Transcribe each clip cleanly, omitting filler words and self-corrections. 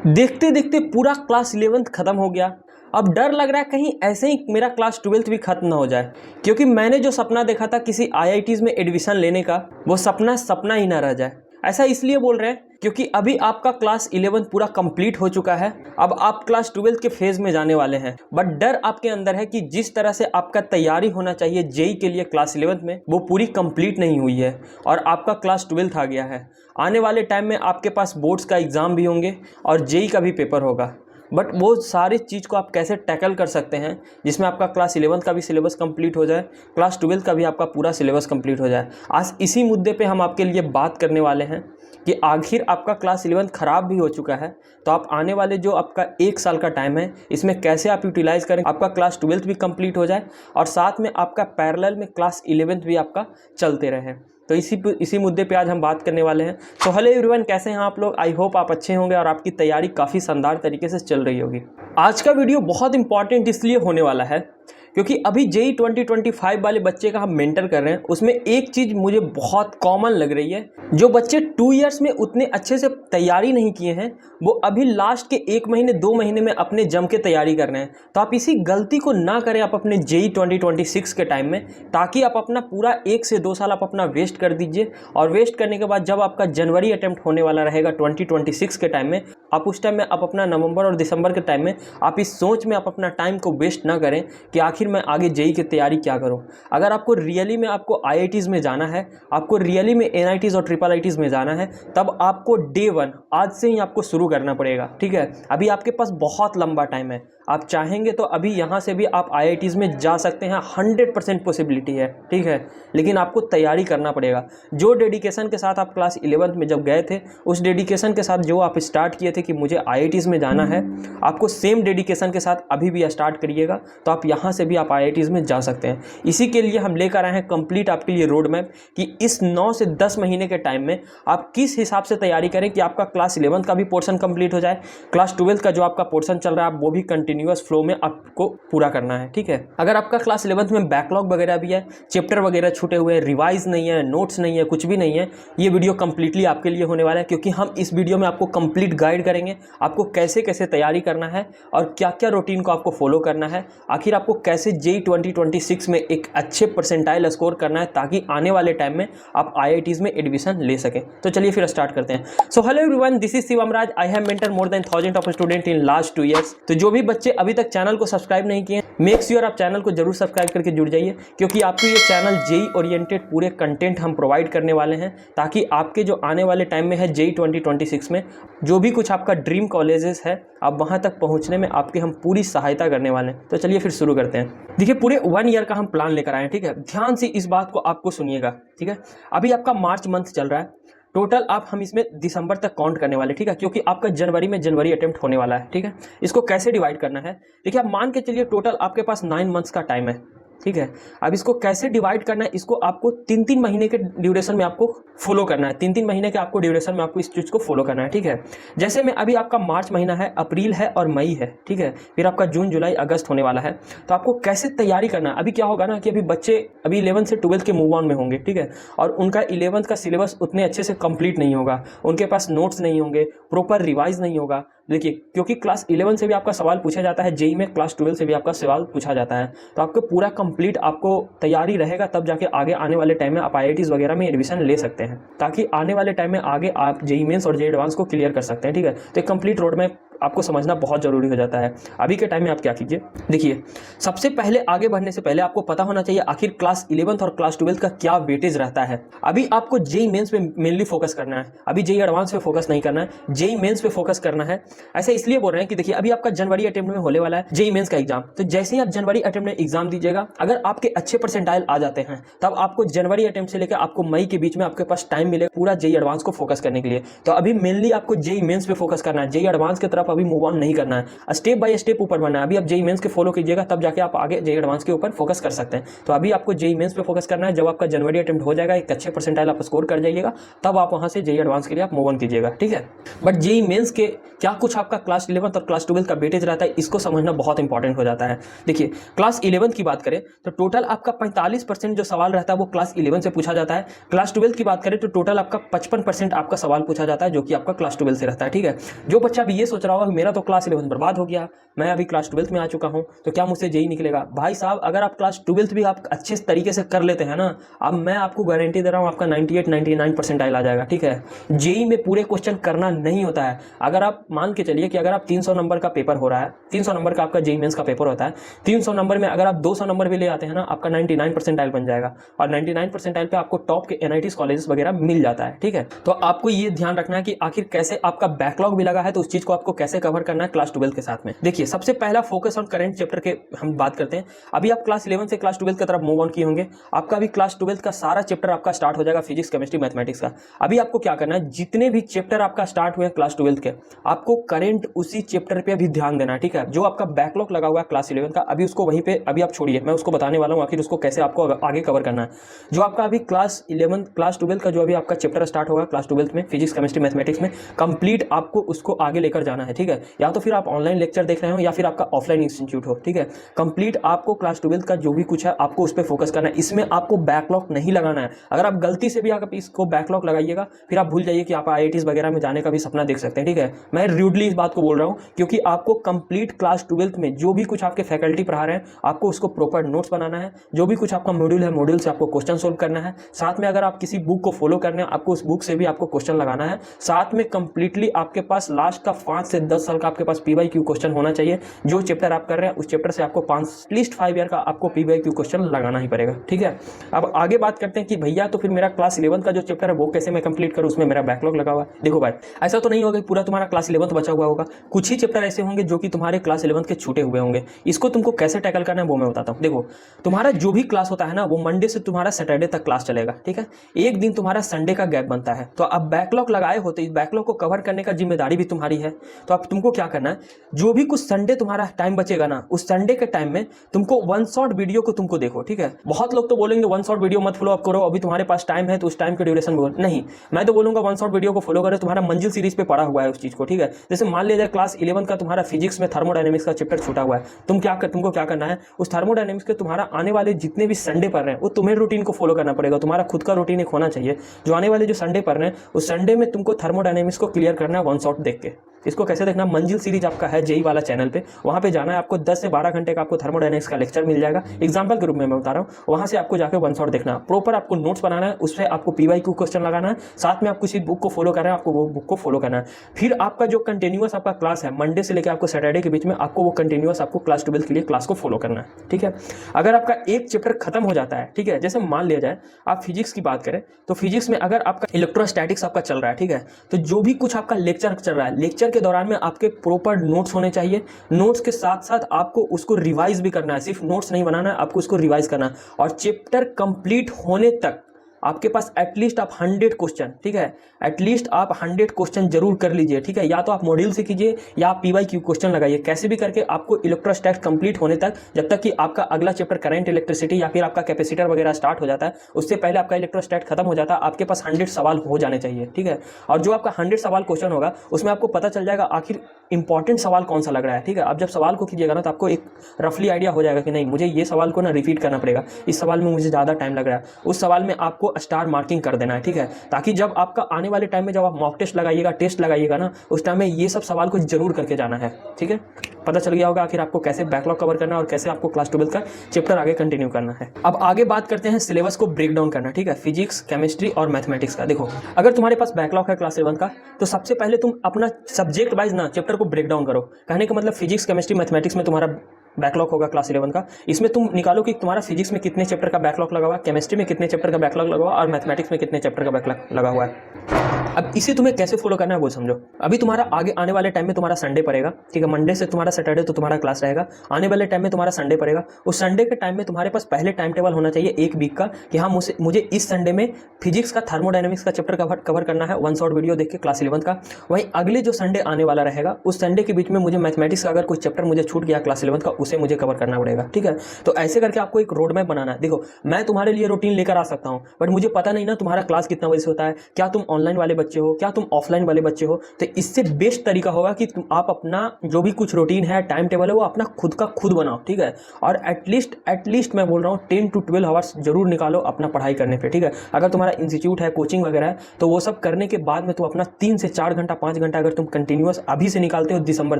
देखते देखते पूरा क्लास 11th ख़त्म हो गया। अब डर लग रहा है कहीं ऐसे ही मेरा क्लास 12th भी ख़त्म ना हो जाए, क्योंकि मैंने जो सपना देखा था किसी आईआईटीज़ में एडमिशन लेने का, वो सपना सपना ही ना रह जाए। ऐसा इसलिए बोल रहे हैं क्योंकि अभी आपका क्लास 11th पूरा कंप्लीट हो चुका है। अब आप क्लास 12th के फेज़ में जाने वाले हैं, बट डर आपके अंदर है कि जिस तरह से आपका तैयारी होना चाहिए जेई के लिए क्लास 11th में, वो पूरी कंप्लीट नहीं हुई है और आपका क्लास 12th आ गया है। आने वाले टाइम में आपके पास बोर्ड्स का एग्ज़ाम भी होंगे और जेई का भी पेपर होगा, बट वो सारी चीज़ को आप कैसे टैकल कर सकते हैं जिसमें आपका क्लास 11th का भी सिलेबस कंप्लीट हो जाए, क्लास 12th का भी आपका पूरा सिलेबस कंप्लीट हो जाए। आज इसी मुद्दे पे हम आपके लिए बात करने वाले हैं कि आखिर आपका क्लास 11th ख़राब भी हो चुका है, तो आप आने वाले जो आपका 1 साल का टाइम है इसमें कैसे आप यूटिलाइज़ करें, आपका क्लास 12th भी कंप्लीट हो जाए और साथ में आपका पैरेलल में क्लास 11th भी आपका चलते रहे। तो इसी मुद्दे पे आज हम बात करने वाले हैं। तो हेलो एवरीवन, कैसे हैं आप लोग? आई होप आप अच्छे होंगे और आपकी तैयारी काफ़ी शानदार तरीके से चल रही होगी। आज का वीडियो बहुत इंपॉर्टेंट इसलिए होने वाला है क्योंकि अभी जेई 2025 वाले बच्चे का हम मेंटर कर रहे हैं, उसमें एक चीज़ मुझे बहुत कॉमन लग रही है। जो बच्चे 2 इयर्स में उतने अच्छे से तैयारी नहीं किए हैं, वो अभी लास्ट के 1 महीने 2 महीने में अपने जम के तैयारी कर रहे हैं। तो आप इसी गलती को ना करें आप अपने जेई 2026 के टाइम में, ताकि आप अपना पूरा 1 से 2 साल आप अपना वेस्ट कर दीजिए। और वेस्ट करने के बाद जब आपका जनवरी अटेम्प्ट होने वाला रहेगा 2026 के टाइम में, आप उस टाइम में आप अपना नवंबर और दिसंबर के टाइम में आप इस सोच में आप अपना टाइम को वेस्ट ना करें कि आखिर मैं आगे जेई की तैयारी क्या करूं। अगर आपको रियली में आपको आईआईटीज़ में जाना है, आपको रियली में एनआईटीज़ और ट्रिपल आईटीज़ में जाना है, तब आपको डे 1 आज से ही आपको शुरू करना पड़ेगा। ठीक है, अभी आपके पास बहुत लंबा टाइम है। आप चाहेंगे तो अभी यहाँ से भी आप आईआईटीज़ में जा सकते हैं, 100% पॉसिबिलिटी है। ठीक है, लेकिन आपको तैयारी करना पड़ेगा। जो डेडिकेशन के साथ आप क्लास 11th में जब गए थे, उस डेडिकेशन के साथ जो आप स्टार्ट किए थे कि मुझे आईआईटीज़ में जाना है, आपको सेम डेडिकेशन के साथ अभी भी स्टार्ट करिएगा, तो आप यहाँ से भी आप आईआईटीज़ में जा सकते हैं। इसी के लिए हम लेकर आए हैं कंप्लीट आपके लिए रोड मैप कि इस 9 से 10 महीने के टाइम में आप किस हिसाब से तैयारी करें कि आपका क्लास 11th का भी पोर्शन कंप्लीट हो जाए, क्लास 12th का जो आपका पोर्शन चल रहा है वो भी कंटिन्यूअस फ्लो में आपको पूरा करना है। ठीक है, अगर आपका क्लास 11th में बैकलॉग वगैरह भी है, चैप्टर वगैरह छूटे हुए हैं, रिवाइज नहीं है, नोट्स नहीं है, कुछ भी नहीं है, ये वीडियो कंप्लीटली आपके लिए होने वाला है, क्योंकि हम इस वीडियो में आपको कंप्लीट गाइड करेंगे आपको कैसे कैसे तैयारी करना है और क्या क्या रूटीन को आपको फॉलो करना है, आखिर आपको कैसे जेई 2026 में एक अच्छे परसेंटाइल स्कोर करना है, ताकि आने वाले टाइम में आप आईआईटीज़ में एडमिशन ले सकें। तो चलिए फिर स्टार्ट करते हैं। So hello everyone, this is Shivam Raj. I have mentored more than 1000 of student in last 2 years. तो जो भी बच्चे अभी तक चैनल को सब्सक्राइब नहीं किए, मेक श्योर आप चैनल को जरूर सब्सक्राइब करके जुड़ जाइए, क्योंकि आपको ये चैनल जेई ओरिएंटेड पूरे कंटेंट हम प्रोवाइड करने वाले हैं, ताकि आपके जो आने वाले टाइम में है जेई 2026 में जो भी कुछ आपका ड्रीम कॉलेजेस है, आप वहाँ तक पहुँचने में आपकी हम पूरी सहायता करने वाले हैं। तो चलिए फिर शुरू करते हैं। देखिए, पूरे 1 ईयर का हम प्लान लेकर आए हैं। ठीक है, ध्यान से इस बात को आपको सुनिएगा। ठीक है, अभी आपका मार्च मंथ चल रहा है, टोटल हम इसमें दिसंबर तक काउंट करने वाले। ठीक है, क्योंकि आपका जनवरी अटेम्प्ट होने वाला है। ठीक है, इसको कैसे डिवाइड करना है, देखिए आप मान के चलिए टोटल आपके पास 9 मंथ्स का टाइम है। ठीक है, अब इसको कैसे डिवाइड करना है, इसको आपको 3-3 महीने के ड्यूरेशन में आपको फॉलो करना है। 3-3 महीने के आपको ड्यूरेशन में आपको इस चीज़ को फॉलो करना है। ठीक है, जैसे में अभी आपका मार्च महीना है, अप्रैल है और मई है। ठीक है, फिर आपका जून जुलाई अगस्त होने वाला है। तो आपको कैसे तैयारी करना है, अभी क्या होगा ना कि अभी बच्चे अभी 11th से 12th के मूव ऑन में होंगे। ठीक है, और उनका 11th का सिलेबस उतने अच्छे से कंप्लीट नहीं होगा, उनके पास नोट्स नहीं होंगे, प्रॉपर रिवाइज नहीं होगा। देखिए, क्योंकि क्लास 11 से भी आपका सवाल पूछा जाता है, जेई में क्लास 12 से भी आपका सवाल पूछा जाता है, तो आपको पूरा कंप्लीट आपको तैयारी रहेगा, तब जाके आगे आने वाले टाइम में आप आईआईटीज़ वगैरह में एडमिशन ले सकते हैं, ताकि आने वाले टाइम में आगे आप जेई मेंस और जेई एडवांस को क्लियर कर सकते हैं। ठीक है, तो एक कंप्लीट रोड मैप आपको समझना बहुत ज़रूरी हो जाता है। अभी के टाइम में आप क्या कीजिए, देखिए सबसे पहले आगे बढ़ने से पहले आपको पता होना चाहिए आखिर क्लास 11th और क्लास 12th का क्या वेटेज रहता है। अभी आपको जेई मेंस पे मेनली फोकस करना है, अभी जेई एडवांस पे फोकस नहीं करना है, जेई मेंस पे फोकस करना है। ऐसा इसलिए बोल रहे हैं कि देखिए अभी आपका जनवरी अटेम्प्ट में होने वाला है जेई मेंस का एग्जाम, तो जैसे ही आप जनवरी अटेम्प्ट में एग्जाम दीजिएगा, अगर आपके अच्छे परसेंटाइल आ जाते हैं, तब आपको जनवरी अटेम्प्ट से लेकर आपको मई के बीच में आपके पास टाइम मिलेगा पूरा जेई एडवांस को फोकस करने के लिए। तो अभी मेनली आपको जेई मेंस पे फोकस करना है, जेई एडवांस की तरफ अभी मूव ऑन नहीं करना है, स्टेप बाय स्टेप ऊपर बढ़ना है। अभी आप जेई मेंस के फॉलो कीजिएगा, तब जाके आप आगे जेई एडवांस के ऊपर फोकस कर सकते हैं। तो अभी आपको जेई मेंस पे फोकस करना है। जब आपका जनवरी अटेम्प्ट हो जाएगा, एक अच्छे परसेंटाइल आप स्कोर कर जाइएगा, तब आप वहां से जेई एडवांस के लिए आप मूव ऑन कीजिएगा। ठीक है, बट जेई मेंस के क्या कुछ आपका क्लास 11th और क्लास 12th का वेटेज रहता है, इसको समझना बहुत इंपॉर्टेंट हो जाता है। देखिए, क्लास 11th की बात करें तो टोटल आपका 45% जो सवाल रहता है वो क्लास 11 से पूछा जाता है। क्लास 12th की बात करें तो टोटल आपका 55% आपका सवाल पूछा जाता है, जो कि आपका क्लास 12 से रहता है। ठीक है, जो बच्चा भी ये सोच रहा होगा मेरा तो क्लास 11 बर्बाद हो गया, मैं अभी क्लास 12th में आ चुका हूँ, तो क्या मुझसे जेई निकलेगा? भाई साहब, अगर आप क्लास 12th भी आप अच्छे तरीके से कर लेते हैं ना, अब मैं आपको गारंटी दे रहा हूँ आपका 98-99 परसेंटाइल आ जाएगा। ठीक है, जेई में पूरे क्वेश्चन करना नहीं होता है। अगर आप मान के चलिए कि अगर आप 300 नंबर का पेपर हो रहा है, 300 नंबर का आपका जेई मेंस का पेपर होता है, 300 नंबर में अगर आप 200 नंबर भी ले आते हैं ना, आपका 99 परसेंटाइल बन जाएगा, और 99 परसेंटाइल पे आपको टॉप के एनआईटी कॉलेजेस वगैरह मिल जाता है। ठीक है, तो आपको ये ध्यान रखना है कि आखिर कैसे आपका बैकलॉग भी लगा है, तो उस चीज को आपको कैसे कवर करना है क्लास 12 के साथ में। देखिए, सबसे पहला फोकस ऑन करंट चैप्टर के हम बात करते हैं। अभी आप क्लास 11 से क्लास 12 की तरफ मूव ऑन किए होंगे, आपका अभी क्लास 12 का सारा चैप्टर आपका स्टार्ट हो जाएगा, फिजिक्स, केमिस्ट्री, मैथमेटिक्स का। अभी आपको क्या करना है, जितने भी चैप्टर आपका स्टार्ट हुए क्लास 12 के, आपको करंट उसी चैप्टर पे अभी ध्यान देना है। ठीक है, जो आपका बैकलॉग लगा हुआ है क्लास 11 का, अभी उसको वहीं पे अभी आप छोड़िए, मैं उसको बताने वाला हूँ आखिर उसको कैसे आपको आगे कवर करना है। जो आपका अभी क्लास 11 क्लास 12 का जो अभी आपका चैप्टर स्टार्ट होगा क्लास 12 में, फिजिक्स, केमिस्ट्री, मैथमेटिक्स में, कंप्लीट आपको उसको आगे लेकर जाना है। ठीक है, या तो फिर आप ऑनलाइन लेक्चर देख रहे हो या फिर आपका ऑफलाइन इंस्टीट्यूट हो। ठीक है, कंप्लीट आपको क्लास 12 का जो भी कुछ है आपको उस पर फोकस करना है, इसमें आपको बैकलॉग नहीं लगाना है। अगर आप गलती से भी आप इसको बैकलॉग लगाइएगा, फिर आप भूल जाइए कि आप आईआईटीज वगैरह में जाने का भी सपना देख सकते हैं। ठीक है, मैं रूडली इस बात को बोल रहा हूँ, क्योंकि आपको कंप्लीट क्लास 12 में जो भी कुछ आपके फैकल्टी पढ़ा रहे हैं, आपको उसको प्रॉपर नोट्स बनाना है। जो भी कुछ आपका मॉड्यूल है, मॉड्यूल से आपको क्वेश्चन सोल्व करना है। साथ में अगर आप किसी बुक को फॉलो करने हैं, आपको उस बुक से भी आपको क्वेश्चन लगाना है। साथ में कंप्लीटली आपके पास लास्ट का 5 से 10 साल का आपके पास पीवाईक्यू क्वेश्चन होना चाहिए। जो चैप्टर आप कर रहे हैं उस चैप्टर से आपको एटलीस्ट 5 ईयर का आपको पीवाईक्यू क्वेश्चन लगाना ही पड़ेगा। ठीक है, अब आगे बात करते हैं कि भैया तो फिर मेरा क्लास 11 का जो चैप्टर है वो कैसे मैं कंप्लीट करूँ, उसमें मेरा बैकलॉग लगा हुआ। देखो भाई, ऐसा तो नहीं होगा पूरा तुम्हारा क्लास 11 बचा हुआ होगा, कुछ ही चैप्टर ऐसे होंगे जो कि तुम्हारे क्लास 11 के छूटे हुए होंगे। इसको तुमको कैसे टैकल करना है वो मैं बताता हूँ। देखो, तुम्हारा जो भी क्लास होता है ना, वो मंडे से तुम्हारा सैटरडे तक क्लास चलेगा। ठीक है, एक दिन तुम्हारा संडे का गैप बनता है। तो अब बैकलॉग लगाए होते, इस बैकलॉग को कवर करने का जिम्मेदारी भी तुम्हारी है। तो अब तुमको क्या करना है, जो भी कुछ संडे तुम्हारा टाइम बचेगा ना, उस संडे के टाइम में तुमको वन शॉट वीडियो को तुमको देखो। ठीक है, बहुत लोग तो बोलेंगे वन शॉट वीडियो मत फॉलो अप करो, अभी तुम्हारे पास टाइम है तो उस टाइम के ड्यूरेशन बोल नहीं, मैं तो बोलूंगा वन शॉट वीडियो को फॉलो करो। तुम्हारा मंजिल सीरीज पे पड़ा हुआ है उस चीज को। ठीक है, जैसे मान लीजिए क्लास 11 का तुम्हारा फिजिक्स में थर्मोडायनेमिक्स का चैप्टर छूटा हुआ है, तुमको क्या करना है, उस थर्मोडायनेमिक्स के तुम्हारा आने वाले जितने भी संडे पढ़ रहे हैं वो तुम्हें रूटीन को फॉलो करना पड़ेगा। तुम्हारा खुद का रूटीन एक होना चाहिए। जो आने वाले जो संडे पढ़ रहे हैं उस संडे में तुमको थर्मोडायनेमिक्स को क्लियर करना है वन शॉट देख के। इसको कैसे देखना, मंजिल सीरीज आपका है जेई वाला चैनल पे, वहाँ पे जाना है। आपको 10 से 12 घंटे का आपको थर्मोडायनेमिक्स का लेक्चर मिल जाएगा, एग्जांपल के रूप में मैं बता रहा हूँ। वहाँ से आपको जाकर वन शॉट देखना, प्रॉपर आपको नोट्स बनाना है, उस पर आपको पीवाईक्यू क्वेश्चन लगाना है। साथ में आप किसी बुक को फॉलो कर रहे हैं, आपको वो बुक को फॉलो करना है। फिर आपका जो कंटिन्यूअस आपका क्लास है मंडे से लेकर आपको सैटरडे के बीच में, आपको वो कंटिन्यूअस आपको क्लास 12 के लिए क्लास को फॉलो करना है। ठीक है, अगर आपका एक चैप्टर खत्म हो जाता है, ठीक है, जैसे मान लिया जाए आप फिजिक्स की बात करें, तो फिजिक्स में अगर आपका इलेक्ट्रोस्टैटिक्स आपका चल रहा है, ठीक है, तो जो भी कुछ आपका लेक्चर चल रहा है, लेक्चर के दौरान में आपके प्रॉपर नोट्स होने चाहिए। नोट्स के साथ साथ आपको उसको रिवाइज भी करना है, सिर्फ नोट्स नहीं बनाना है, आपको उसको रिवाइज करना है। और चैप्टर कंप्लीट होने तक आपके पास एटलीस्ट आप 100 क्वेश्चन, ठीक है, एटलीस्ट आप 100 क्वेश्चन जरूर कर लीजिए। ठीक है, या तो आप मॉड्यूल से कीजिए या आप पीवाईक्यू क्वेश्चन लगाइए, कैसे भी करके आपको इलेक्ट्रोस्टैट कंप्लीट होने तक, जब तक कि आपका अगला चैप्टर करंट इलेक्ट्रिसिटी या फिर आपका कैपेसिटर वगैरह स्टार्ट हो जाता है, उससे पहले आपका इलेक्ट्रोस्टैट खत्म हो जाता है, आपके पास 100 सवाल हो जाने चाहिए। ठीक है, और जो आपका 100 सवाल क्वेश्चन होगा उसमें आपको पता चल जाएगा आखिर इंपॉर्टेंट सवाल कौन सा लग रहा है। ठीक है, आप जब सवाल को कीजिएगा ना तो आपको एक रफली आइडिया हो जाएगा कि नहीं, मुझे ये सवाल को ना रिपीट करना पड़ेगा, इस सवाल में मुझे ज़्यादा टाइम लग रहा है, उस सवाल में आपको स्टार मार्किंग कर देना है। ठीक है, ताकि जब आपका आने वाले टाइम में जब आप मॉक टेस्ट लगाइएगा, टेस्ट लगाइएगा ना, उस टाइम में ये सब सवाल को जरूर करके जाना है। ठीक है, पता चल गया होगा आखिर आपको कैसे बैकलॉग कवर करना है और कैसे आपको क्लास 12 का चैप्टर आगे कंटिन्यू करना है। अब आगे बात करते हैं सिलेबस को ब्रेक डाउन करना। ठीक है, फिजिक्स, केमिस्ट्री और मैथमेटिक्स का। देखो, अगर तुम्हारे पास बैकलॉग है क्लास 11 का, तो सबसे पहले तुम अपना सब्जेक्ट वाइज ना चैप्टर को ब्रेक डाउन करो। कहने का मतलब फिजिक्स, केमिस्ट्री, मैथमेटिक्स में तुम्हारा बैकलॉग होगा क्लास 11 का, इसमें तुम निकालो कि तुम्हारा फिजिक्स में कितने चैप्टर का बैकलॉग लगा हुआ है, केमिस्ट्री में कितने चैप्टर का बैकलॉग लगा हुआ है और मैथमेटिक्स में कितने चैप्टर का बैकलॉग लगा हुआ है। अब इसे तुम्हें कैसे फॉलो करना है वो समझो। अभी तुम्हारा आगे आने वाले टाइम में तुम्हारा संडे पड़ेगा, ठीक है, मंडे से तुम्हारा सैटरडे तो तुम्हारा क्लास रहेगा, आने वाले टाइम में तुम्हारा संडे पड़ेगा। उस संडे के टाइम में तुम्हारे पास पहले टाइम टेबल होना चाहिए एक वीक का, कि हाँ मुझे इस संडे में फिजिक्स का थर्मोडायनेमिक्स का चैप्टर कवर करना है, वन शॉट वीडियो देख के क्लास 11 का। वहीं अगले जो संडे आने वाला रहेगा उस संडे के बीच में मुझे मैथमेटिक्स का अगर कोई चैप्टर मुझे छूट गया क्लास 11 का, उसे मुझे कवर करना पड़ेगा, ठीक है। तो ऐसे करके आपको एक रोड मैप बनाना है। देखो मैं तुम्हारे लिए रूटीन लेकर आ सकता हूँ, बट मुझे पता नहीं ना तुम्हारा क्लास कितना बजे से होता है, क्या तुम ऑनलाइन वाले बच्चे हो, क्या तुम ऑफलाइन वाले बच्चे हो। तो इससे बेस्ट तरीका होगा कि आप अपना जो भी कुछ रूटीन है, टाइम टेबल है, वो अपना खुद का खुद बनाओ, ठीक है। और एटलीस्ट मैं बोल रहा हूँ 10 to 12 आवर्स जरूर निकालो अपना पढ़ाई करने पे, ठीक है। अगर तुम्हारा इंस्टीट्यूट है, कोचिंग वगैरह है, तो वो सब करने के बाद में तुम अपना 3 से 4 घंटा 5 घंटा अगर तुम कंटिन्यूअस अभी से निकालते हो दिसंबर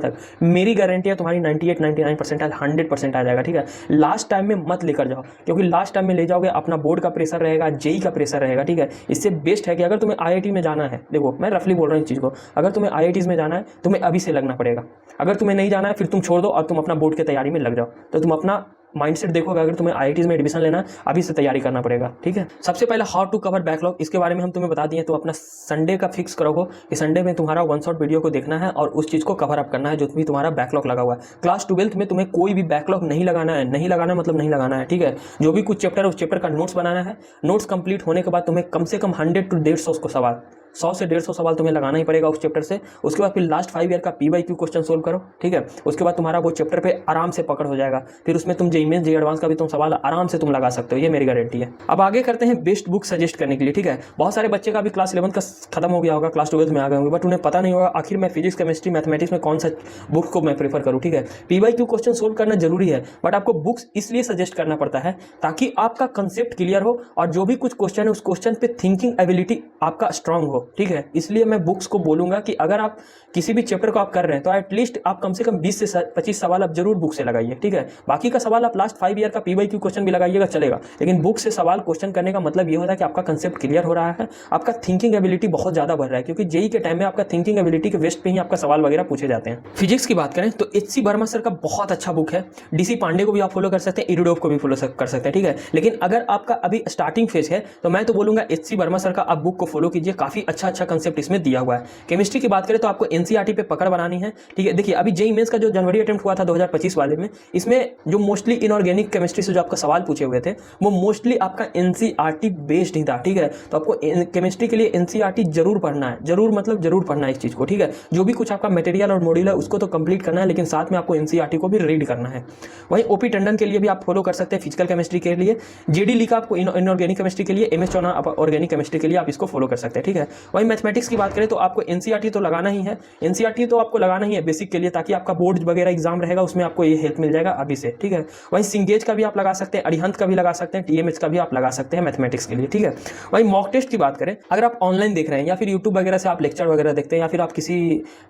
तक, मेरी गारंटी है तुम्हारी 98-99% 100% आ जाएगा, ठीक है। लास्ट टाइम में मत लेकर जाओ, क्योंकि लास्ट टाइम में ले जाओगे अपना बोर्ड का प्रेशर रहेगा, जेई का प्रेशर रहेगा, ठीक है। इससे बेस्ट है कि अगर तुम्हें आईआईटी में जाना है, देखो मैं रफली बोल रहा हूँ इस चीज़ को, अगर तुम्हें आईआईटीज़ में जाना है तुम्हें अभी से लगना पड़ेगा। अगर तुम्हें नहीं जाना है फिर तुम छोड़ दो और तुम अपना बोर्ड की तैयारी में लग जाओ, तो तुम अपना माइंडसेट देखोगे। अगर तुम्हें आईआईटीज़ में एडमिशन लेना है अभी से तैयारी करना पड़ेगा, ठीक है। सबसे पहले हाउ टू कवर बैकलॉग, इसके बारे में हम तुम्हें बता दिए। तो अपना संडे का फिक्स करोगे कि संडे में तुम्हारा वन शॉट वीडियो को देखना है और उस चीज़ को कवर अप करना है जो भी तुम्हारा बैकलॉग लगा हुआ है। क्लास 12th में तुम्हें कोई भी बैकलॉग नहीं लगाना है, नहीं लगाना मतलब नहीं लगाना है, ठीक है। जो भी कुछ चैप्टर है उस चैप्टर का नोट्स बनाना है। नोट्स कंप्लीट होने के बाद तुम्हें कम से कम 100 to 150 को सवाल, 100 से 150 सवाल तुम्हें लगाना ही पड़ेगा उस चैप्टर से। उसके बाद फिर लास्ट 5 ईयर का PYQ क्वेश्चन सोल्व करो, ठीक है। उसके बाद तुम्हारा वो चैप्टर पे आराम से पकड़ हो जाएगा। फिर उसमें तुम जेईई मेंस, जेईई एडवांस का भी तुम सवाल आराम से तुम लगा सकते हो, ये मेरी गारंटी है। अब आगे करते हैं बेस्ट बुक सजेस्ट करने के लिए, ठीक है। बहुत सारे बच्चे का भी क्लास 11 का खत्म हो गया होगा, क्लास 12 में आ गए होंगे, बट उन्हें पता नहीं होगा आखिर मैं फिजिक्स, केमिस्ट्री, मैथमेटिक्स में कौन सा बुक को मैं प्रेफर करूँ, ठीक है। PYQ क्वेश्चन सोल्व करना जरूरी है, बट आपको बुक्स इसलिए सजेस्ट करना पड़ता है ताकि आपका कंसेप्ट क्लियर हो और जो भी कुछ क्वेश्चन है उस क्वेश्चन पे थिंकिंग एबिलिटी आपका स्ट्रांग हो, ठीक है। इसलिए मैं बुक्स को बोलूंगा कि अगर आप किसी भी चैप्टर को आप कर रहे हैं तो एटलीस्ट आप कम से कम 20 से 25 सवाल आप जरूर बुक से लगाइए, ठीक है। बाकी का सवाल आप लास्ट 5 ईयर का PYQ क्वेश्चन भी लगाइएगा चलेगा, लेकिन बुक से सवाल क्वेश्चन करने का मतलब ये होता है कि आपका कंसेप्ट क्लियर हो रहा है, आपका थिंकिंग एबिलिटी बहुत ज्यादा बढ़ रहा है, क्योंकि जेईई के टाइम में आपका थिंकिंग एबिलिटी के वेस्ट पे ही आपका सवाल वगैरह पूछे जाते हैं। फिजिक्स की बात करें तो HC वर्मा सर का बहुत अच्छा बुक है। DC पांडे को भी आप फॉलो कर सकते हैं, इरिडोव को भी फॉलो कर सकते हैं, ठीक है। लेकिन अगर आपका अभी स्टार्टिंग फेज है तो मैं तो बोलूंगा HC वर्मा सर का आप बुक को फॉलो कीजिए, काफी अच्छा कंसेप्ट इसमें दिया हुआ है। केमिस्ट्री की बात करें तो आपको NCERT पे पकड़ बनानी है, ठीक है। देखिए अभी जेईई मेंस का जो जनवरी अटेम्प्ट हुआ था 2025 वाले में, इसमें जो मोस्टली इनऑर्गेनिक केमिस्ट्री से जो आपका सवाल पूछे हुए थे वो मोस्टली आपका NCERT बेस्ड ही था, ठीक है। तो आपको केमिस्ट्री के लिए NCERT जरूर पढ़ना है, जरूर मतलब जरूर पढ़ना है इस चीज को, ठीक है। जो भी कुछ आपका मटेरियल और मॉड्यूल है उसको तो कंप्लीट करना है, लेकिन साथ में आपको NCERT को भी रीड करना है। वहीं OP टंडन के लिए भी आप फॉलो कर सकते हैं फिजिकल केमिस्ट्री के लिए, JD लिखा आपको इनऑर्गेनिक केमिस्ट्री के लिए, MS चौना ऑर्गेनिक केमिस्ट्री के लिए आप इसको फॉलो कर सकते हैं, ठीक है। वहीं मैथमेटिक्स की बात करें तो आपको NCERT तो लगाना ही है, NCERT तो आपको लगाना ही है बेसिक के लिए, ताकि आपका बोर्ड वगैरह एग्जाम रहेगा उसमें आपको ये हेल्प मिल जाएगा अभी से, ठीक है। वहीं सिंगेज का भी आप लगा सकते हैं, अरिहंत का भी लगा सकते हैं, TMH का भी आप लगा सकते हैं मैथमेटिक्स के लिए, ठीक है। वहीं मॉक टेस्ट की बात करें, अगर आप ऑनलाइन देख रहे हैं या फिर यूट्यूब वगैरह से आप लेक्चर वगैरह देखते हैं या फिर आप किसी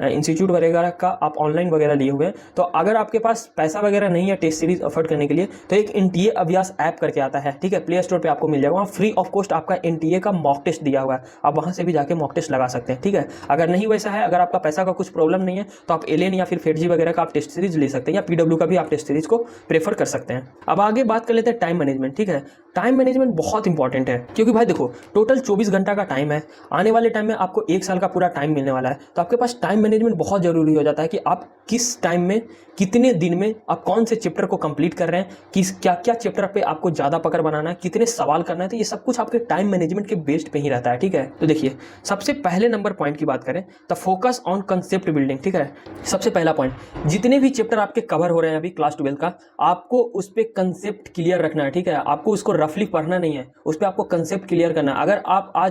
इंस्टीट्यूट वगैरह का आप ऑनलाइन वगैरह लिए हुए हैं, तो अगर आपके पास पैसा वगैरह नहीं है टेस्ट सीरीज अफोर्ड करने के लिए, तो एक NTA अभ्यास ऐप करके आता है, ठीक है। प्ले स्टोर पर आपको मिल जाएगा, वहाँ फ्री ऑफ कॉस्ट आपका NTA का मॉक टेस्ट दिया हुआ है, आप वहाँ से भी जाके मॉक टेस्ट लगा सकते हैं, ठीक है। अगर नहीं वैसा है, अगर आपका पैसा का कुछ प्रॉब्लम नहीं है तो आप एलियन या फिर FETG वगैरह का आप टेस्ट सीरीज ले सकते हैं, या PW का भी आप टेस्ट सीरीज को प्रेफर कर सकते हैं। अब आगे बात कर लेते हैं टाइम मैनेजमेंट, ठीक है। टाइम मैनेजमेंट बहुत इंपॉर्टेंट है, क्योंकि भाई देखो टोटल 24 घंटा का टाइम है, आने वाले टाइम में आपको 1 साल का पूरा टाइम मिलने वाला है, तो आपके पास टाइम मैनेजमेंट बहुत जरूरी हो जाता है कि आप किस टाइम में, कितने दिन में आप कौन से चैप्टर को कंप्लीट कर रहे हैं, किस क्या क्या चैप्टर पे आपको ज़्यादा पकड़ बनाना है, कितने सवाल करना है, तो ये सब कुछ आपके टाइम मैनेजमेंट के बेस्ड पे ही रहता है, ठीक है। तो देखिए सबसे पहले नंबर पॉइंट की बात करें तो फोकस ऑन कंसेप्ट बिल्डिंग, ठीक है। सबसे पहला पॉइंट, जितने भी चैप्टर आपके कवर हो रहे हैं अभी क्लास 12 का, आपको उस पर कंसेप्ट क्लियर रखना है, ठीक है। आपको उसको रफली पढ़ना नहीं है, उस पर आपको कंसेप्ट क्लियर करना है।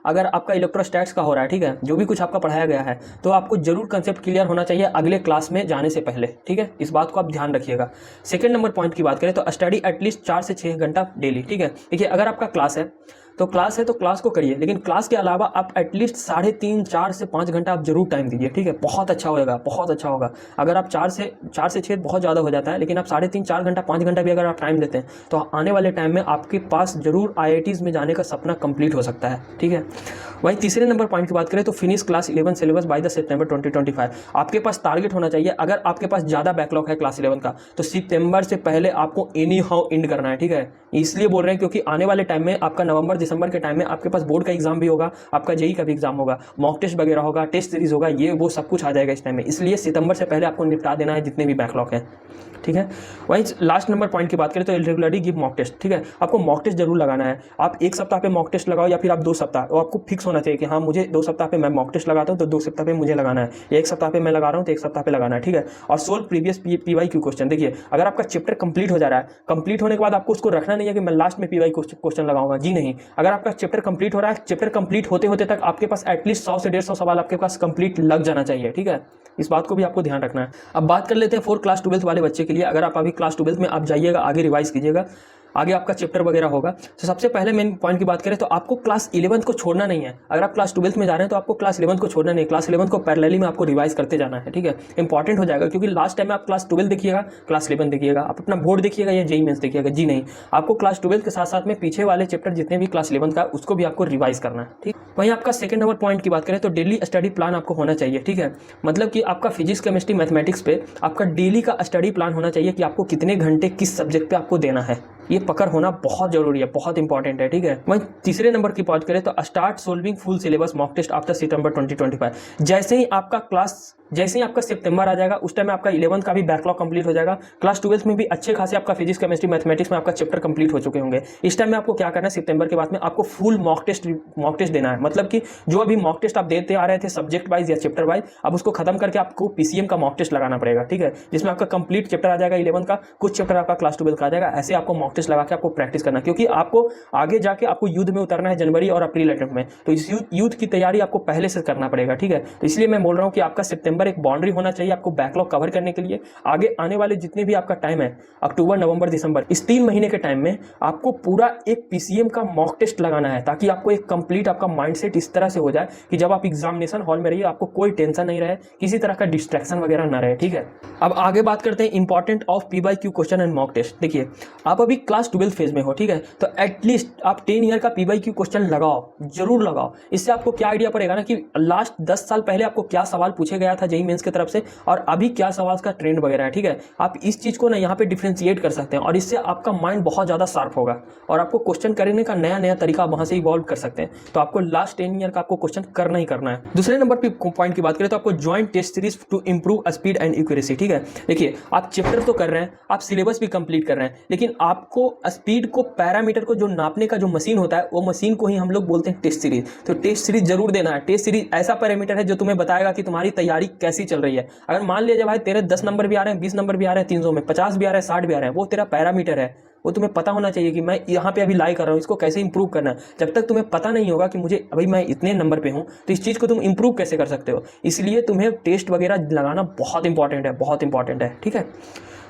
अगर आपका इलेक्ट्रोस्टैट्स का हो रहा है, ठीक है, जो भी कुछ आपका पढ़ाया गया है, तो आपको जरूर कंसेप्ट क्लियर होना चाहिए अगले क्लास में जाने से पहले, ठीक है। इस बात को आप ध्यान रखिएगा। सेकंड नंबर पॉइंट की बात करें तो स्टडी एटलीस्ट 4 से 6 घंटा डेली, ठीक है। देखिए अगर आपका क्लास है तो क्लास को करिए, लेकिन क्लास के अलावा आप एटलीस्ट 3.5, 4 से 5 घंटा आप जरूर टाइम दीजिए, ठीक है। बहुत अच्छा होगा, बहुत अच्छा होगा। अगर आप 4 से 6 बहुत ज़्यादा हो जाता है, लेकिन आप 3.5, 4 घंटा, 5 घंटा भी अगर आप टाइम देते हैं तो आने वाले टाइम में आपके पास जरूर IITs में जाने का सपना कंप्लीट हो सकता है, ठीक है। वहीं तीसरे नंबर पॉइंट की बात करें तो finish class 11 syllabus by the September 2025। आपके पास टारगेट होना चाहिए, अगर आपके पास ज़्यादा बैकलॉग है क्लास 11 का तो सितंबर से पहले आपको एनी हाउ एंड करना है, ठीक है। इसलिए बोल रहे हैं क्योंकि आने वाले टाइम में आपका नवंबर दिसंबर के टाइम में आपके पास बोर्ड का एग्जाम भी होगा, आपका जेई का भी एग्जाम होगा, मॉक टेस्ट वगैरह होगा, टेस्ट सीरीज होगा, ये वो सब कुछ आ जाएगा इस टाइम में। इसलिए सितंबर से पहले आपको निपटा देना है जितने भी बैकलॉग हैं, ठीक है। वहीं लास्ट नंबर पॉइंट की बात करें तो रेगुलरली गिव मॉक टेस्ट, ठीक है। आपको मॉक टेस्ट जरूर लगाना है। आप 1 सप्ताह पे मॉक टेस्ट लगाओ या फिर आप 2 सप्ताह, और आपको फिक्स होना चाहिए कि हाँ मुझे 2 सप्ताह पे मैं मॉक टेस्ट लगाता हूँ तो 2 सप्ताह पे मुझे लगाना है, या 1 सप्ताह पे मैं लगा रहा हूँ तो 1 सप्ताह पे लगाना है, ठीक है। और सोल्व प्रीवियस PYQ क्वेश्चन। देखिए अगर आपका चैप्टर कंप्लीट हो जा रहा है, कंप्लीट होने के बाद आपको उसको रखना नहीं है कि मैं लास्ट में PYQ क्वेश्चन लगाऊंगा, जी नहीं। अगर आपका चैप्टर कंप्लीट हो रहा है, चैप्टर कंप्लीट होते होते तक आपके पास एटलीस्ट 100 से 150 सवाल आपके पास कंप्लीट लग जाना चाहिए, ठीक है। इस बात को भी आपको ध्यान रखना है। अब बात कर लेते हैं 4 क्लास 12th वाले बच्चे के लिए। अगर आप अभी क्लास 12th में आप जाइएगा, आगे रिवाइज कीजिएगा, आगे आपका चैप्टर वगैरह होगा। तो सबसे पहले मेन पॉइंट की बात करें तो आपको क्लास 11th को छोड़ना नहीं है। अगर आप क्लास 12th में जा रहे हैं तो आपको क्लास 11th को छोड़ना नहीं है, क्लास 11th को पैरेलली में आपको रिवाइज करते जाना है, ठीक है। इंपॉर्टेंट हो जाएगा, क्योंकि लास्ट टाइम आप क्लास 12 देखिएगा, क्लास 11 देखिएगा, आप अपना बोर्ड देखिएगा या जेईई मेंस देखिएगा, जी नहीं। आपको क्लास 12 के साथ साथ में पीछे वाले चैप्टर जितने भी क्लास 11 का उसको भी आपको रिवाइज करना है, ठीक। वहीं आपका सेकंड नंबर पॉइंट की बात करें तो डेली स्टडी प्लान आपको होना चाहिए, ठीक है। मतलब कि आपका फिजिक्स, केमिस्ट्री, मैथमेटिक्स पे आपका डेली का स्टडी प्लान होना चाहिए कि आपको कितने घंटे किस सब्जेक्ट पे आपको देना है। ये पकड़ होना बहुत जरूरी है, बहुत इंपॉर्टेंट है, ठीक है। वहीं तीसरे नंबर की बात करें तो start solving full syllabus mock test after September 2025। जैसे ही आपका सितंबर आ जाएगा उस टाइम में आपका 11th का भी बैकलॉग कंप्लीट हो जाएगा। क्लास 12th में भी अच्छे खासे आपका फिजिक्स, केमिस्ट्री, मैथमेटिक्स में आपका चैप्टर कंप्लीट हो चुके होंगे। इस टाइम में आपको क्या करना है, सितंबर के बाद में आपको फुल मॉक टेस्ट देना है। मतलब कि जो अभी मॉक टेस्ट आप देते आ रहे थे सब्जेक्ट वाइज या चैप्टर वाइज, अब उसको खत्म करके आपको PCM का मॉक टेस्ट लगाना पड़ेगा, ठीक है। जिसमें आपका कंप्लीट चैप्टर आ जाएगा 11th का, कुछ चैप्टर आपका क्लास 12th का आ जाएगा। ऐसे आपको मॉक टेस्ट लगा के आपको प्रैक्टिस करना है, क्योंकि आपको आगे जाके आपको युद्ध में उतरना है जनवरी और अप्रैल अटेम्प्ट में। तो इस युद्ध की तैयारी आपको पहले से करना पड़ेगा, ठीक है। तो इसलिए मैं बोल रहा हूँ कि आपका सितंबर एक बाउंड्री होना चाहिए आपको बैकलॉग कवर करने के लिए। आगे आने वाले जितने भी आपका टाइम है, अक्टूबर, नवंबर, दिसंबर, इस 3 महीने के टाइम में आपको पूरा एक PCM का मॉक टेस्ट लगाना है, ताकि आपको एक कंप्लीट आपका माइंडसेट इस तरह से हो जाए कि जब आप एग्जामिनेशन हॉल में रहिए आपको कोई टेंशन नहीं रहे, किसी तरह का डिस्ट्रैक्शन वगैरह ना रहे, ठीक है। अब आगे बात करते हैं important of PYQ question and mock test. देखिए आप अभी क्लास 12th फेज में हो, ठीक है, तो एटलीस्ट आप 10 ईयर का PYQ क्वेश्चन लगाओ, जरूर लगाओ। इससे आपको क्या आइडिया पड़ेगा ना कि लास्ट 10 साल पहले आपको क्या सवाल पूछे गया था जेईई मेंस की तरफ से और अभी क्या सवाल का ट्रेंड वगैरह है, ठीक है। आप इस चीज को ना यहाँ पे डिफरेंशिएट कर सकते हैं और इससे आपका माइंड बहुत ज्यादा शार्प होगा और आपको क्वेश्चन करने का नया नया तरीका वहां से इवॉल्व कर सकते हैं। तो आपको लास्ट 10 ईयर का आपको क्वेश्चन करना ही करना है। दूसरे नंबर पे पॉइंट की बात करें तो आपको joint test series to improve speed and accuracy, ठीक है। देखिए आप चैप्टर तो कर रहे हैं, आप सिलेबस भी कंप्लीट कर रहे हैं, लेकिन आपको स्पीड को, पैरामीटर को जो नापने का जो मशीन होता है वो मशीन को ही हम लोग बोलते हैं टेस्ट सीरीज। तो टेस्ट सीरीज जरूर देना है। टेस्ट सीरीज ऐसा पैरामीटर है जो तुम्हें बताएगा कि तुम्हारी तैयारी कैसी चल रही है। अगर मान लीजिए भाई तेरे 10 नंबर भी आ रहे हैं, 20 नंबर भी आ रहे हैं, 300 में 50 भी आ रहे हैं, 60 भी आ रहे हैं, वो तेरा पैरामीटर है। वो तुम्हें पता होना चाहिए कि मैं यहाँ पे अभी लाई कर रहा हूँ, इसको कैसे इंप्रूव करना है। जब तक तुम्हें पता नहीं होगा कि मुझे अभी मैं इतने नंबर पे हूँ तो इस चीज़ को तुम इंप्रूव कैसे कर सकते हो। इसलिए तुम्हें टेस्ट वगैरह लगाना बहुत इंपॉर्टेंट है, बहुत इंपॉर्टेंट है, ठीक है।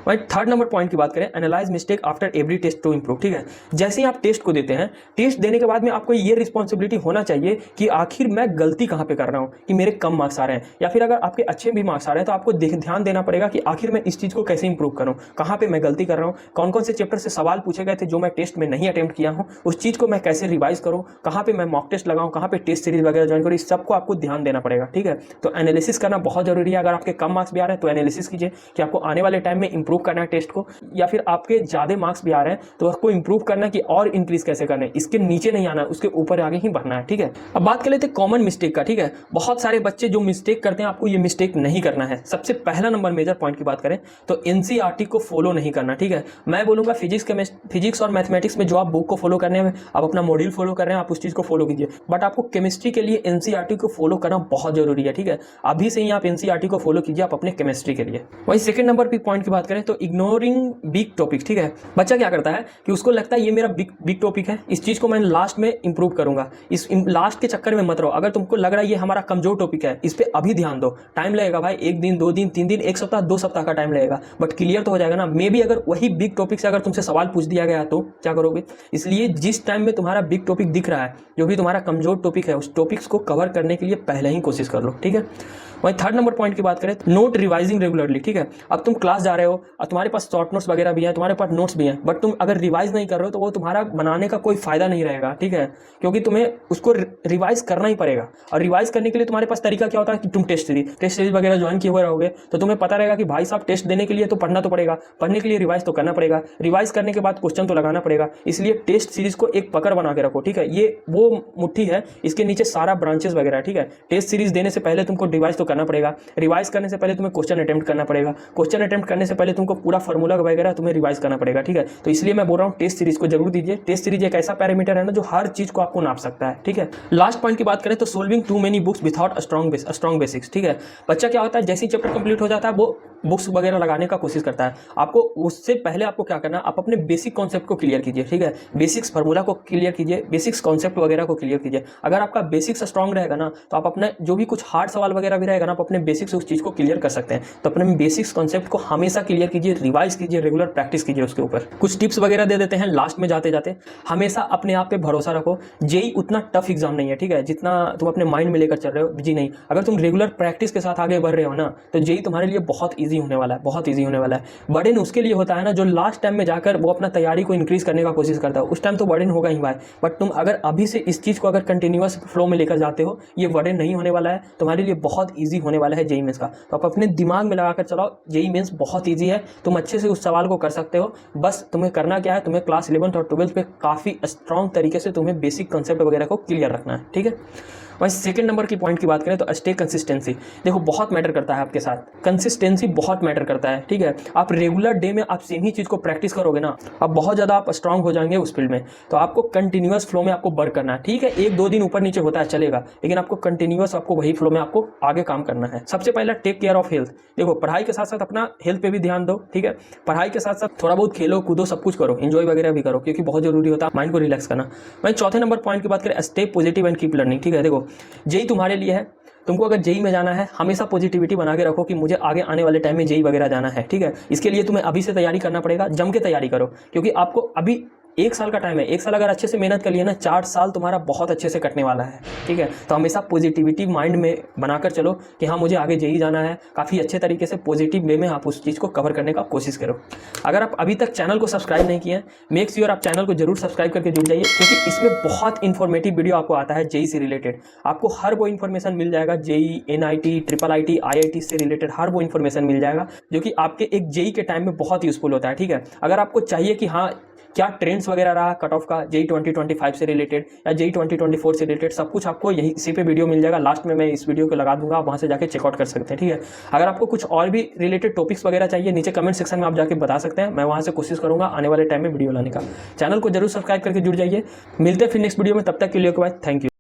वही थर्ड नंबर पॉइंट की बात करें, analyse mistake after every test to improve, ठीक है। जैसे ही आप टेस्ट को देते हैं, टेस्ट देने के बाद में आपको ये रिस्पॉन्सिबिलिटी होना चाहिए कि आखिर मैं गलती कहाँ पे कर रहा हूँ कि मेरे कम मार्क्स आ रहे हैं, या फिर अगर आपके अच्छे भी मार्क्स आ रहे हैं तो आपको ध्यान देना पड़ेगा कि आखिर मैं इस चीज़ को कैसे इंप्रूव करूँ, कहाँ पे मैं गलती कर रहा हूँ, कौन कौन से चैप्टर से सवाल पूछे गए थे जो मैं टेस्ट में नहीं अटेम्प्ट किया हूँ, उस चीज़ को मैं कैसे रिवाइज करूँ, कहाँ पे मैं मॉक टेस्ट लगाऊँ, कहाँ पे टेस्ट सीरीज वगैरह ज्वाइन करूँ, इस सबको आपको ध्यान देना पड़ेगा, ठीक है। तो एनालिसिस करना बहुत जरूरी है। अगर आपके कम मार्क्स भी आ रहे हैं तो एनालिसिस कीजिए कि आपको आने वाले टाइम में इंप्रूव करना है टेस्ट को, या फिर आपके ज्यादा मार्क्स भी आ रहे हैं तो उसको इंप्रूव करना कि और इंक्रीज कैसे करना है, इसके नीचे नहीं आना है, उसके ऊपर आगे ही बढ़ना है, ठीक है। अब बात कर लेते हैं कॉमन मिस्टेक का, ठीक है। बहुत सारे बच्चे जो मिस्टेक करते हैं, आपको ये मिस्टेक नहीं करना है। सबसे पहला नंबर मेजर पॉइंट की बात करें तो एनसीईआरटी को फॉलो नहीं करना, ठीक है। मैं बोलूंगा फिजिक्स और मैथमेटिक्स में जो आप बुक को फॉलो करने में, आप अपना मॉड्यूल फॉलो कर रहे हैं, आप उस चीज को फॉलो कीजिए, बट आपको केमिस्ट्री के लिए एनसीईआरटी को फॉलो करना बहुत जरूरी है, ठीक है। अभी से ही आप एनसीईआरटी को फॉलो कीजिए आप अपने केमिस्ट्री के लिए। वही सेकंड नंबर पे पॉइंट की बात करें तो इग्नोरिंग बिग टॉपिक, ठीक है। बच्चा क्या करता है कि उसको लगता है ये मेरा बिग टॉपिक है, इस चीज को मैं लास्ट में इंप्रूव करूंगा, इस लास्ट के चक्कर में मत रहो। अगर तुमको लग रहा है ये हमारा कमजोर टॉपिक है, इस पे अभी ध्यान दो। टाइम लगेगा भाई, 1 दिन, 2 दिन, 3 दिन, 1 सप्ताह, 2 सप्ताह का टाइम लगेगा, बट क्लियर तो हो जाएगा ना। मे बी अगर वही बिग टॉपिक से अगर तुमसे सवाल पूछ दिया गया तो क्या करोगे। इसलिए जिस टाइम में तुम्हारा बिग टॉपिक दिख रहा है, जो भी तुम्हारा कमजोर टॉपिक है, उस टॉपिक्स को कवर करने के लिए पहले ही कोशिश कर लो, ठीक है। वहीं थर्ड नंबर पॉइंट की बात करें, नोट रिवाइजिंग रेगुलरली, ठीक है। अब तुम क्लास जा रहे हो, और तुम्हारे पास शॉर्ट नोट्स वगैरह भी है, तुम्हारे पास नोट्स भी हैं, बट तुम अगर रिवाइज नहीं कर रहे हो तो वो तुम्हारा बनाने का कोई फायदा नहीं रहेगा, ठीक है, क्योंकि तुम्हें उसको रिवाइज करना ही पड़ेगा। और रिवाइज करने के लिए तुम्हारे पास तरीका क्या होता है कि तुम टेस्ट सीरीज वगैरह ज्वाइन किए हुए रहोगे तो तुम्हें पता रहेगा कि भाई साहब टेस्ट देने के लिए तो पढ़ना तो पड़ेगा, पढ़ने के लिए रिवाइज तो करना पड़ेगा, रिवाइज करने के बाद क्वेश्चन तो लगाना पड़ेगा। इसलिए टेस्ट सीरीज को एक पकड़ बना के रखो, ठीक है, ये वो मुट्ठी है, इसके नीचे सारा ब्रांचेस वगैरह, ठीक है। टेस्ट सीरीज देने से पहले तुमको रिवाइज तो करना पड़ेगा, रिवाइज करने से पहले तुम्हें क्वेश्चन अटेम्प्ट करना पड़ेगा, क्वेश्चन अटेम्प्ट करने से पहले तुमको पूरा फॉर्मूला वगैरह तुम्हें रिवाइज करना पड़ेगा, ठीक है। तो इसलिए मैं बोल रहा हूँ टेस्ट सीरीज को जरूर दीजिए। टेस्ट सीरीज एक ऐसा पैरामीटर है ना जो हर चीज को आपको नाप सकता है, ठीक है। लास्ट पॉइंट की बात करें तो solving too many books without strong basics, ठीक है। बच्चा क्या होता है, जैसे ही चैप्टर कंप्लीट हो जाता है वो बुक्स वगैरह लगाने का कोशिश करता है। आपको उससे पहले आपको क्या करना है, आप अपने बेसिक कॉन्सेप्ट को क्लियर कीजिए, ठीक है, बेसिक्स फार्मूला को क्लियर कीजिए, बेसिक्स कॉन्सेप्ट वगैरह को क्लियर कीजिए। अगर आपका बेसिक्स स्ट्रॉन्ग रहेगा ना तो आप अपने जो भी कुछ हार्ड सवाल वगैरह भी रहेगा ना, आप अपने बेसिक्स उस चीज़ को क्लियर कर सकते हैं। तो अपने बेसिक्स कॉन्सेप्ट को हमेशा क्लियर कीजिए, रिवाइज कीजिए, रेगुलर प्रैक्टिस कीजिए उसके ऊपर। कुछ टिप्स वगैरह दे देते हैं लास्ट में जाते जाते। हमेशा अपने आप पे भरोसा रखो। जेई उतना टफ एग्जाम नहीं है, ठीक है, जितना तुम अपने माइंड में लेकर चल रहे हो, जी नहीं। अगर तुम रेगुलर प्रैक्टिस के साथ आगे बढ़ रहे हो ना तो जेई तुम्हारे लिए बहुत ईजी होने वाला है, बहुत ईजी होने वाला है। बर्डन उसके लिए होता है ना जो लास्ट टाइम में जाकर वो अपना तैयारी को इंक्रीज करने का कोशिश करता है, उस टाइम तो बर्डन होगा ही भाई। बट तुम अगर अभी से इस चीज़ को अगर कंटिन्यूअस फ्लो में लेकर जाते हो, ये बर्डन नहीं होने वाला है, तुम्हारे लिए बहुत ईजी होने वाला है जेई मेंस का। तो आप अपने दिमाग में लगाकर चलाओ, जेई मेंस बहुत ईजी है, तुम अच्छे से उस सवाल को कर सकते हो। बस तुम्हें करना क्या है, तुम्हें क्लास 11th और 12th पे काफ़ी स्ट्रॉन्ग तरीके से तुम्हें बेसिक कंसेप्ट वगैरह को क्लियर रखना है, ठीक है। वहीं सेकंड नंबर की पॉइंट की बात करें तो स्टे कंसिस्टेंसी। देखो बहुत मैटर करता है आपके साथ, कंसिस्टेंसी बहुत मैटर करता है, ठीक है। आप रेगुलर डे में आप सेम ही चीज़ को प्रैक्टिस करोगे ना, अब बहुत ज़्यादा आप स्ट्रांग हो जाएंगे उस फील्ड में। तो आपको कंटिन्यूअस फ्लो में आपको वर्क करना है, ठीक है। एक दो दिन ऊपर नीचे होता है चलेगा, लेकिन आपको कंटिन्यूअस आपको वही फ्लो में आपको आगे काम करना है। सबसे पहला टेक केयर ऑफ हेल्थ। देखो पढ़ाई के साथ साथ अपना हेल्थ पे भी ध्यान दो, ठीक है। पढ़ाई के साथ साथ थोड़ा बहुत खेलो कूदो, सब कुछ करो, एंजॉय वगैरह भी करो, क्योंकि बहुत जरूरी होता है माइंड को रिलैक्स करना। वहीं चौथे नंबर पॉइंट की बात करें, stay positive and keep learning, ठीक है। देखो जेई तुम्हारे लिए है, तुमको अगर जेई में जाना है हमेशा पॉजिटिविटी बना के रखो कि मुझे आगे आने वाले टाइम में जेई वगैरह जाना है, ठीक है। इसके लिए तुम्हें अभी से तैयारी करना पड़ेगा, जम के तैयारी करो, क्योंकि आपको अभी 1 साल का टाइम है। 1 साल अगर अच्छे से मेहनत कर लिया ना, 4 साल तुम्हारा बहुत अच्छे से कटने वाला है, ठीक है। तो हमेशा पॉजिटिविटी माइंड में बनाकर चलो कि हाँ मुझे आगे जेई जाना है, काफ़ी अच्छे तरीके से पॉजिटिव वे में आप उस चीज़ को कवर करने का कोशिश करो। अगर आप अभी तक चैनल को सब्सक्राइब नहीं किए हैं, मेक श्योर आप चैनल को जरूर सब्सक्राइब करके जुड़ जाइए, क्योंकि इसमें बहुत इन्फॉर्मेटिव वीडियो आपको आता है जेई से रिलेटेड। आपको हर वो इन्फॉर्मेशन मिल जाएगा, जेई, NIT, IIIT, IIT से रिलेटेड हर वो इन्फॉर्मेशन मिल जाएगा जो कि आपके एक जेई के टाइम में बहुत यूजफुल होता है, ठीक है। अगर आपको चाहिए कि हाँ क्या ट्रेंड्स वगैरह रहा कट ऑफ का जेई 2025 से रिलेटेड या जेई 2024 से रिलेटेड, सब कुछ आपको यही इसी पे वीडियो मिल जाएगा। लास्ट में मैं इस वीडियो को लगा दूंगा, आप वहाँ से जाके चेकआउट कर सकते हैं, ठीक है। अगर आपको कुछ और भी रिलेटेड टॉपिक्स वगैरह चाहिए, नीचे कमेंट सेक्शन में आप जाके बता सकते हैं, मैं वहाँ से कोशिश करूँगा आने वाले टाइम में वीडियो लाने का। चैनल को जरूर सब्सक्राइब करके जुड़ जाइए। मिलते हैं फिर नेक्स्ट वीडियो में, तब तक के लिए थैंक यू।